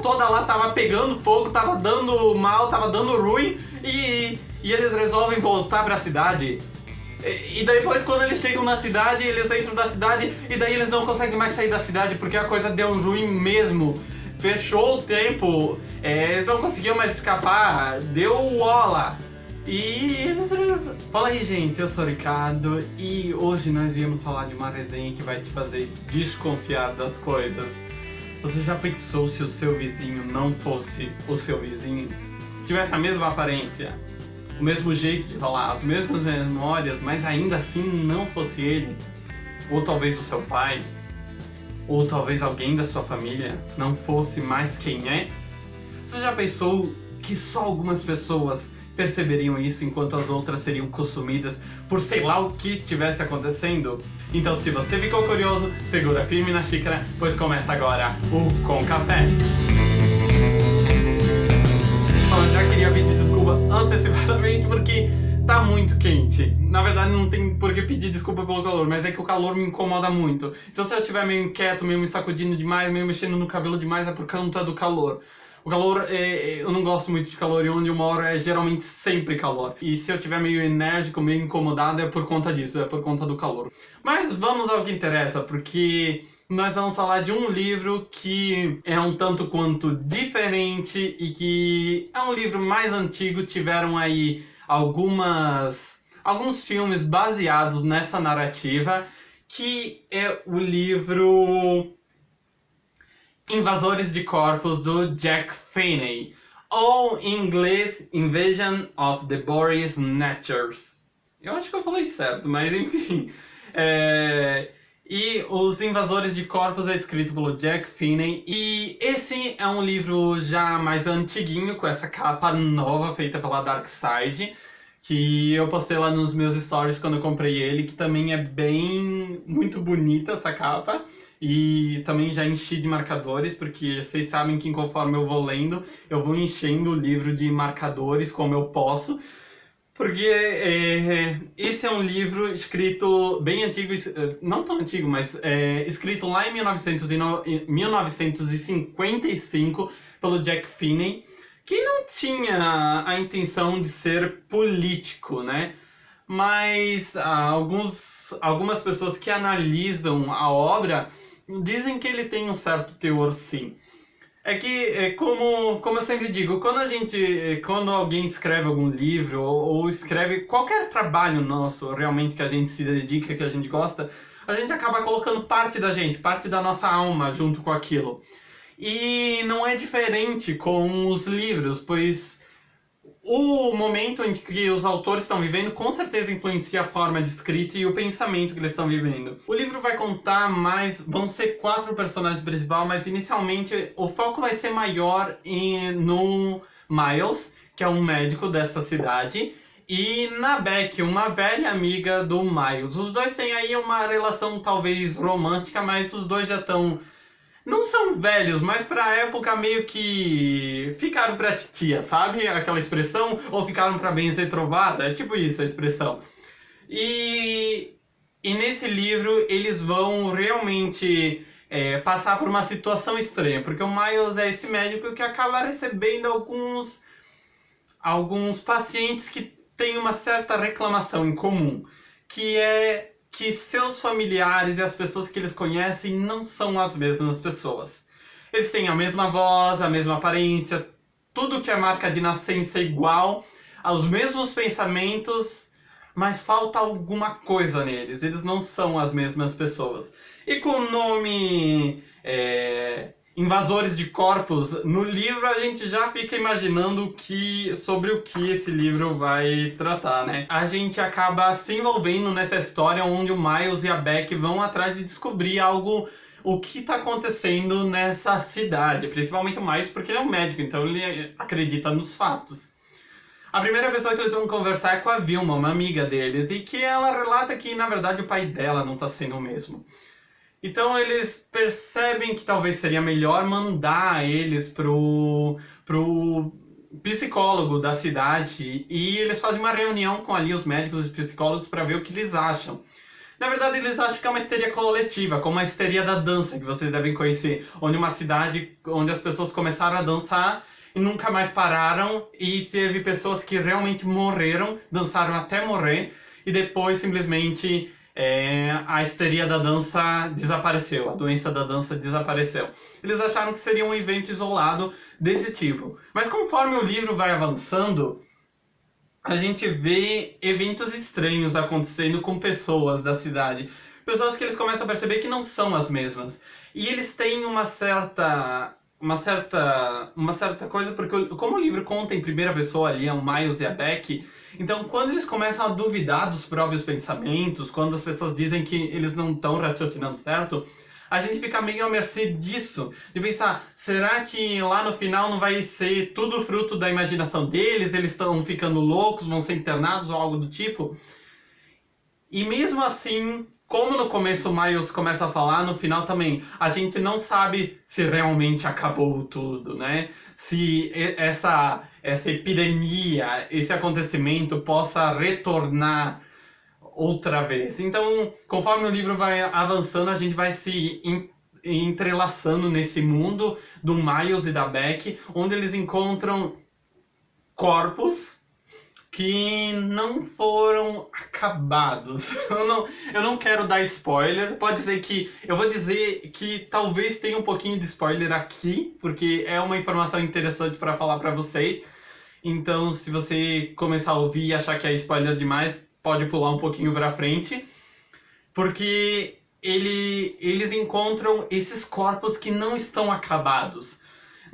toda lá tava pegando fogo, tava dando mal, tava dando ruim, e eles resolvem voltar pra cidade. E depois, quando eles chegam na cidade, eles entram da cidade, e daí eles não conseguem mais sair da cidade, porque a coisa deu ruim mesmo. Fechou o tempo, eles não conseguiam mais escapar, deu ola. E eles... Fala aí, gente, eu sou o Ricardo, e hoje nós viemos falar de uma resenha que vai te fazer desconfiar das coisas. Você já pensou se o seu vizinho não fosse o seu vizinho? Tivesse a mesma aparência, o mesmo jeito de falar, as mesmas memórias, mas ainda assim não fosse ele? Ou talvez o seu pai? Ou talvez alguém da sua família não fosse mais quem é? Você já pensou que só algumas pessoas perceberiam isso enquanto as outras seriam consumidas por sei lá o que estivesse acontecendo? Então, se você ficou curioso, segura firme na xícara, pois começa agora o Com Café. Eu já queria pedir desculpa antecipadamente porque tá muito quente. Na verdade, não tem por que pedir desculpa pelo calor, mas é que o calor me incomoda muito. Então, se eu estiver meio inquieto, meio me sacudindo demais, meio mexendo no cabelo demais, é por conta do calor. O calor, eu não gosto muito de calor, e onde eu moro é geralmente sempre calor. E se eu estiver meio enérgico, meio incomodado, é por conta disso, é por conta do calor. Mas vamos ao que interessa, porque nós vamos falar de um livro que é um tanto quanto diferente e que é um livro mais antigo. Tiveram aí alguns filmes baseados nessa narrativa, que é o livro Invasores de Corpos, do Jack Finney, ou em inglês Invasion of the Body Snatchers. Eu acho que eu falei certo, mas enfim. E Os Invasores de Corpos é escrito pelo Jack Finney, e esse é um livro já mais antiguinho, com essa capa nova feita pela Dark Side, que eu postei lá nos meus stories quando eu comprei ele, que também é muito bonita essa capa. E também já enchi de marcadores, porque vocês sabem que conforme eu vou lendo, eu vou enchendo o livro de marcadores como eu posso. Porque esse é um livro escrito bem antigo, não tão antigo, mas escrito lá em 1955 pelo Jack Finney, que não tinha a intenção de ser político, né? Mas algumas pessoas que analisam a obra dizem que ele tem um certo teor, sim. É que, como eu sempre digo, quando alguém escreve algum livro ou escreve qualquer trabalho nosso, realmente, que a gente se dedica, que a gente gosta, a gente acaba colocando parte da gente, parte da nossa alma junto com aquilo. E não é diferente com os livros, pois o momento em que os autores estão vivendo com certeza influencia a forma de escrita e o pensamento que eles estão vivendo. O livro vai contar vão ser 4 personagens principais, mas inicialmente o foco vai ser maior no Miles, que é um médico dessa cidade, e na Beck, uma velha amiga do Miles. Os dois têm aí uma relação talvez romântica, mas os dois já estão... Não são velhos, mas pra época meio que ficaram pra titia, sabe? Aquela expressão? Ou ficaram pra benzer trovada, é tipo isso a expressão. E nesse livro eles vão realmente passar por uma situação estranha, porque o Miles é esse médico que acaba recebendo alguns pacientes que têm uma certa reclamação em comum, que é que seus familiares e as pessoas que eles conhecem não são as mesmas pessoas. Eles têm a mesma voz, a mesma aparência, tudo que é marca de nascença é igual, os mesmos pensamentos, mas falta alguma coisa neles. Eles não são as mesmas pessoas. E com o nome Invasores de Corpos no livro, a gente já fica imaginando sobre o que esse livro vai tratar, né? A gente acaba se envolvendo nessa história onde o Miles e a Beck vão atrás de descobrir o que está acontecendo nessa cidade. Principalmente o Miles, porque ele é um médico, então ele acredita nos fatos. A primeira pessoa que eles vão conversar é com a Vilma, uma amiga deles, e que ela relata que, na verdade, o pai dela não está sendo o mesmo. Então eles percebem que talvez seria melhor mandar eles pro psicólogo da cidade, e eles fazem uma reunião com ali os médicos e psicólogos para ver o que eles acham. Na verdade, eles acham que é uma histeria coletiva, como a histeria da dança, que vocês devem conhecer, onde uma cidade onde as pessoas começaram a dançar e nunca mais pararam, e teve pessoas que realmente morreram, dançaram até morrer, e depois simplesmente a histeria da dança desapareceu, a doença da dança desapareceu. Eles acharam que seria um evento isolado desse tipo. Mas conforme o livro vai avançando, a gente vê eventos estranhos acontecendo com pessoas da cidade. Pessoas que eles começam a perceber que não são as mesmas. E eles têm uma certa coisa, porque como o livro conta em primeira pessoa ali, é o Miles e a Beck, então quando eles começam a duvidar dos próprios pensamentos, quando as pessoas dizem que eles não estão raciocinando certo, a gente fica meio à mercê disso, de pensar, será que lá no final não vai ser tudo fruto da imaginação deles, eles estão ficando loucos, vão ser internados ou algo do tipo? E mesmo assim, como no começo o Miles começa a falar, no final também, a gente não sabe se realmente acabou tudo, né? Se essa epidemia, esse acontecimento possa retornar outra vez. Então, conforme o livro vai avançando, a gente vai se entrelaçando nesse mundo do Miles e da Beck, onde eles encontram corpos que não foram acabados. Eu não quero dar spoiler. Pode ser que... Eu vou dizer que talvez tenha um pouquinho de spoiler aqui, porque é uma informação interessante para falar para vocês. Então, se você começar a ouvir e achar que é spoiler demais, pode pular um pouquinho pra frente, porque eles encontram esses corpos que não estão acabados.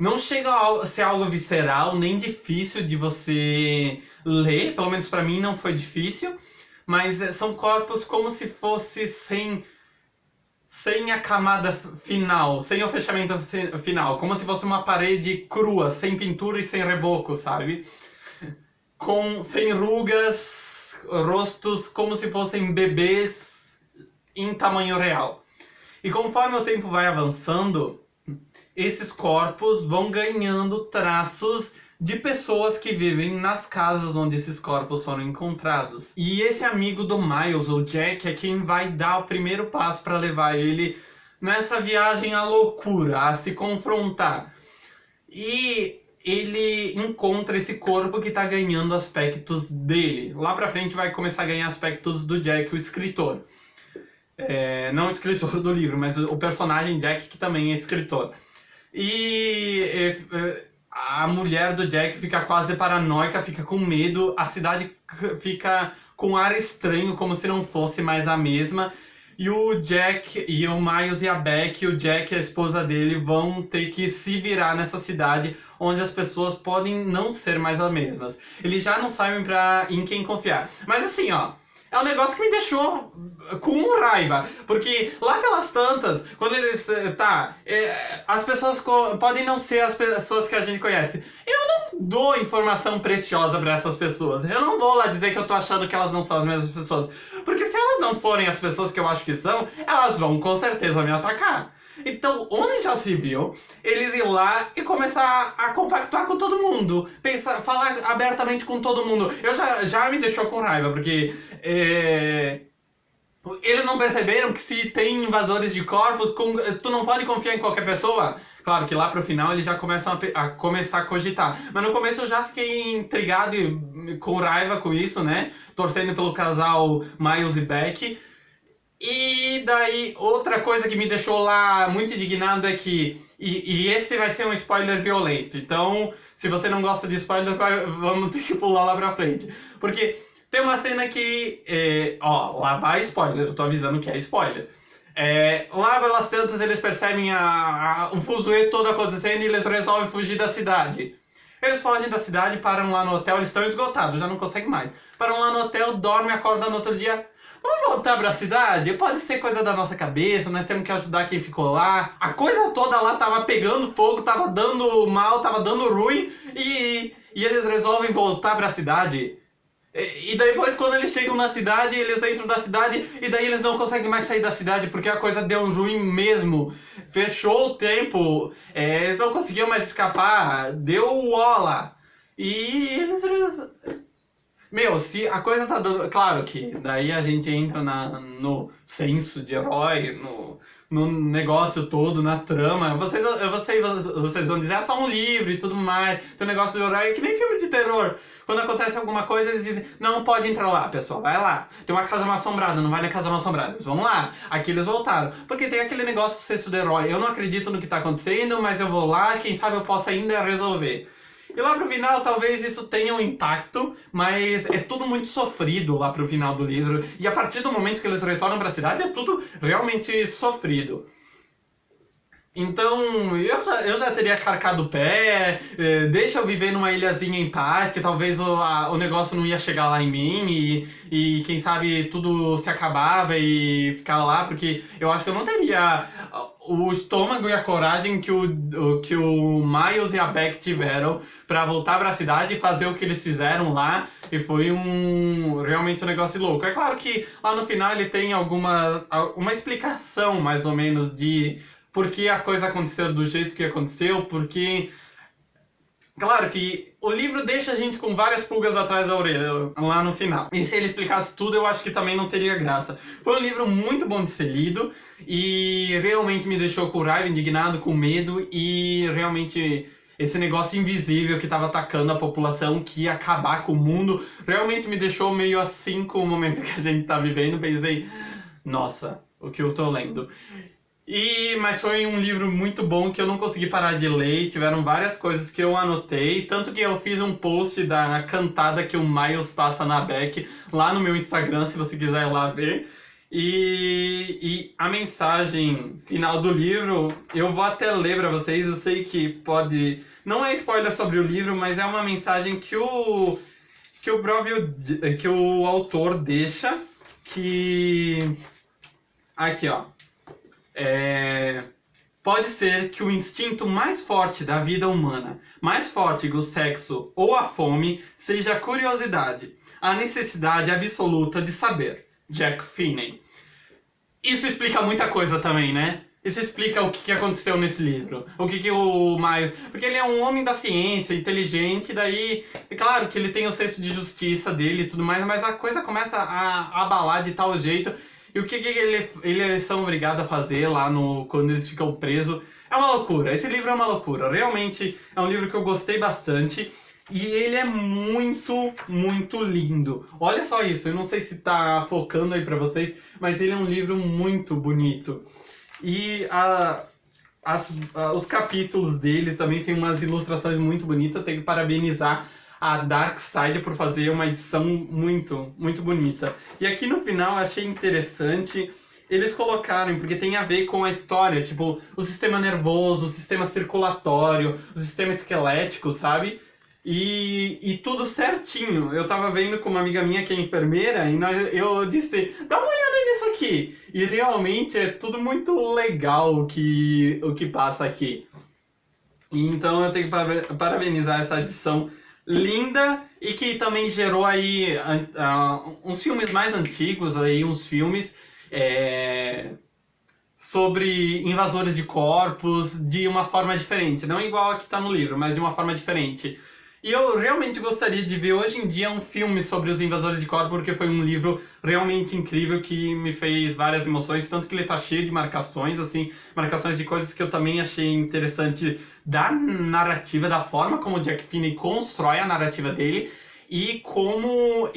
Não chega a ser algo visceral, nem difícil de você ler, pelo menos pra mim não foi difícil, mas são corpos como se fosse sem a camada final, sem o fechamento final, como se fosse uma parede crua, sem pintura e sem reboco, sabe? Sem rugas, rostos como se fossem bebês em tamanho real. E conforme o tempo vai avançando, esses corpos vão ganhando traços de pessoas que vivem nas casas onde esses corpos foram encontrados. E esse amigo do Miles, o Jack, é quem vai dar o primeiro passo para levar ele nessa viagem à loucura, a se confrontar. E ele encontra esse corpo que tá ganhando aspectos dele. Lá pra frente vai começar a ganhar aspectos do Jack, o escritor. Não o escritor do livro, mas o personagem Jack, que também é escritor. E a mulher do Jack fica quase paranoica, fica com medo, a cidade fica com ar estranho, como se não fosse mais a mesma. E o Jack e o Miles e a Beck, o Jack e a esposa dele vão ter que se virar nessa cidade onde as pessoas podem não ser mais as mesmas. Eles já não sabem em quem confiar. Mas assim, ó, é um negócio que me deixou com raiva. Porque lá pelas tantas, quando eles... as pessoas podem não ser as pessoas que a gente conhece. Eu não dou informação preciosa pra essas pessoas. Eu não vou lá dizer que eu tô achando que elas não são as mesmas pessoas. Porque se elas não forem as pessoas que eu acho que são, elas vão com certeza me atacar. Então, onde já se viu, eles ir lá e começar a compactuar com todo mundo. Falar abertamente com todo mundo. Eu já me deixou com raiva, porque... eles não perceberam que se tem invasores de corpos, tu não pode confiar em qualquer pessoa? Claro que lá pro final eles já começam a começar a cogitar. Mas no começo eu já fiquei intrigado e com raiva com isso, né? Torcendo pelo casal Miles e Beck. E daí, outra coisa que me deixou lá muito indignado é que... E esse vai ser um spoiler violento. Então, se você não gosta de spoiler, vamos ter que pular lá pra frente. Porque tem uma cena que... lá vai spoiler, eu tô avisando que é spoiler. Lá pelas tantas eles percebem o fuzuê todo acontecendo e eles resolvem fugir da cidade. Eles fogem da cidade, param lá no hotel, eles estão esgotados, já não conseguem mais. Param lá no hotel, dormem, acordam no outro dia. Vamos voltar pra cidade? Pode ser coisa da nossa cabeça, nós temos que ajudar quem ficou lá. A coisa toda lá tava pegando fogo, tava dando mal, tava dando ruim e eles resolvem voltar pra cidade. E depois quando eles chegam na cidade, eles entram da cidade e daí eles não conseguem mais sair da cidade porque a coisa deu ruim mesmo. Fechou o tempo, eles não conseguiam mais escapar, deu ola. E eles Meu, se a coisa tá dando. Claro que daí a gente entra no senso de herói, no negócio todo, na trama. Vocês vão dizer, é só um livro e tudo mais. Tem um negócio de herói que nem filme de terror. Quando acontece alguma coisa, eles dizem, não pode entrar lá, pessoal, vai lá. Tem uma casa mal assombrada, não vai na casa mal assombrada. Eles vão lá. Aqui eles voltaram. Porque tem aquele negócio do senso de herói. Eu não acredito no que tá acontecendo, mas eu vou lá, quem sabe eu posso ainda resolver. E lá pro final, talvez isso tenha um impacto, mas é tudo muito sofrido lá pro final do livro. E a partir do momento que eles retornam pra cidade, é tudo realmente sofrido. Então, eu já teria carcado o pé, deixa eu viver numa ilhazinha em paz, que talvez o negócio não ia chegar lá em mim e quem sabe tudo se acabava e ficar lá, porque eu acho que eu não teria o estômago e a coragem que o Miles e a Beck tiveram pra voltar pra cidade e fazer o que eles fizeram lá, e foi realmente um negócio louco. É claro que lá no final ele tem uma explicação, mais ou menos, de por que a coisa aconteceu do jeito que aconteceu, porque... Claro que o livro deixa a gente com várias pulgas atrás da orelha lá no final. E se ele explicasse tudo, eu acho que também não teria graça. Foi um livro muito bom de ser lido e realmente me deixou com raiva, indignado, com medo e realmente esse negócio invisível que estava atacando a população, que ia acabar com o mundo, realmente me deixou meio assim com o momento que a gente está vivendo. Pensei, nossa, o que eu tô lendo. Mas foi um livro muito bom que eu não consegui parar de ler, tiveram várias coisas que eu anotei, tanto que eu fiz um post da cantada que o Miles passa na Beck lá no meu Instagram, se você quiser ir lá ver. E a mensagem final do livro, eu vou até ler pra vocês, eu sei que pode... Não é spoiler sobre o livro, mas é uma mensagem que o autor deixa, que... Aqui, ó. Pode ser que o instinto mais forte da vida humana, mais forte que o sexo ou a fome, seja a curiosidade, a necessidade absoluta de saber. Jack Finney. Isso explica muita coisa também, né? Isso explica o que aconteceu nesse livro. O que o Miles... Porque ele é um homem da ciência, inteligente, daí... É claro que ele tem o senso de justiça dele e tudo mais, mas a coisa começa a abalar de tal jeito... E o que eles são obrigados a fazer lá quando eles ficam presos é uma loucura. Esse livro é uma loucura. Realmente é um livro que eu gostei bastante. E ele é muito, muito lindo. Olha só isso. Eu não sei se tá focando aí pra vocês, mas ele é um livro muito bonito. E os capítulos dele também tem umas ilustrações muito bonitas. Eu tenho que parabenizar a Dark Side por fazer uma edição muito, muito bonita. E aqui no final eu achei interessante eles colocarem, porque tem a ver com a história, tipo, o sistema nervoso, o sistema circulatório, o sistema esquelético, sabe? E tudo certinho. Eu tava vendo com uma amiga minha que é enfermeira e eu disse, dá uma olhada nisso aqui. E realmente é tudo muito legal o que passa aqui. E então eu tenho que parabenizar essa edição linda e que também gerou aí uns filmes mais antigos, aí, uns filmes sobre invasores de corpos de uma forma diferente. Não igual a que tá no livro, mas de uma forma diferente. E eu realmente gostaria de ver hoje em dia um filme sobre os invasores de corpos, porque foi um livro realmente incrível que me fez várias emoções, tanto que ele tá cheio de marcações, assim, marcações de coisas que eu também achei interessante da narrativa, da forma como o Jack Finney constrói a narrativa dele e como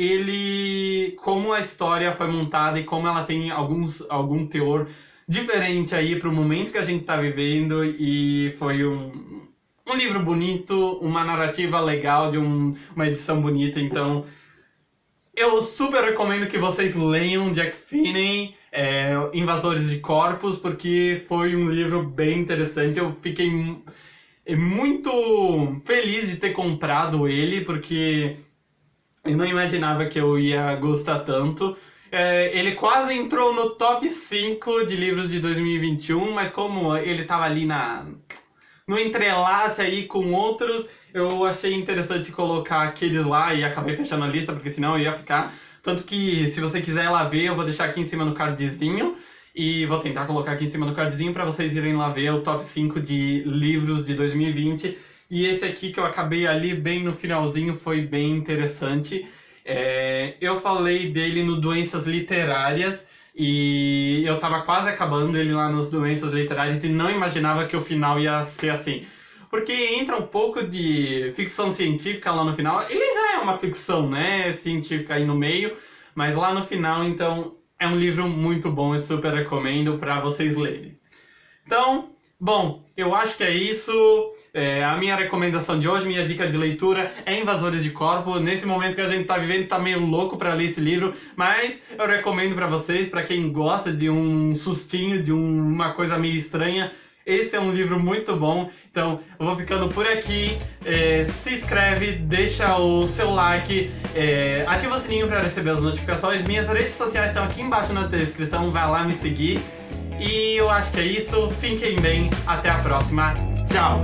a história foi montada e como ela tem algum teor diferente aí pro momento que a gente tá vivendo, e foi um livro bonito, uma narrativa legal, de uma edição bonita. Então eu super recomendo que vocês leiam Jack Finney, Invasores de Corpos, porque foi um livro bem interessante. Eu fiquei muito feliz de ter comprado ele, porque eu não imaginava que eu ia gostar tanto. Ele quase entrou no top 5 de livros de 2021, mas como ele tava ali no entrelace aí com outros, eu achei interessante colocar aqueles lá e acabei fechando a lista, porque senão eu ia ficar... Tanto que, se você quiser ir lá ver, eu vou deixar aqui em cima no cardzinho, e vou tentar colocar aqui em cima do cardzinho para vocês irem lá ver o top 5 de livros de 2020. E esse aqui que eu acabei ali bem no finalzinho foi bem interessante. Eu falei dele no Doenças Literárias e eu tava quase acabando ele lá nos Doenças Literárias e não imaginava que o final ia ser assim. Porque entra um pouco de ficção científica lá no final. Ele já é uma ficção, né, científica aí no meio, mas lá no final, então, é um livro muito bom e super recomendo para vocês lerem. Então, bom, eu acho que é isso. A minha recomendação de hoje, minha dica de leitura é Invasores de Corpo. Nesse momento que a gente tá vivendo, tá meio louco pra ler esse livro, mas eu recomendo pra vocês, pra quem gosta de um sustinho, de uma coisa meio estranha. Esse é um livro muito bom, então eu vou ficando por aqui. Se inscreve, deixa o seu like, ativa o sininho para receber as notificações. Minhas redes sociais estão aqui embaixo na descrição, vai lá me seguir. E eu acho que é isso, fiquem bem, até a próxima, tchau!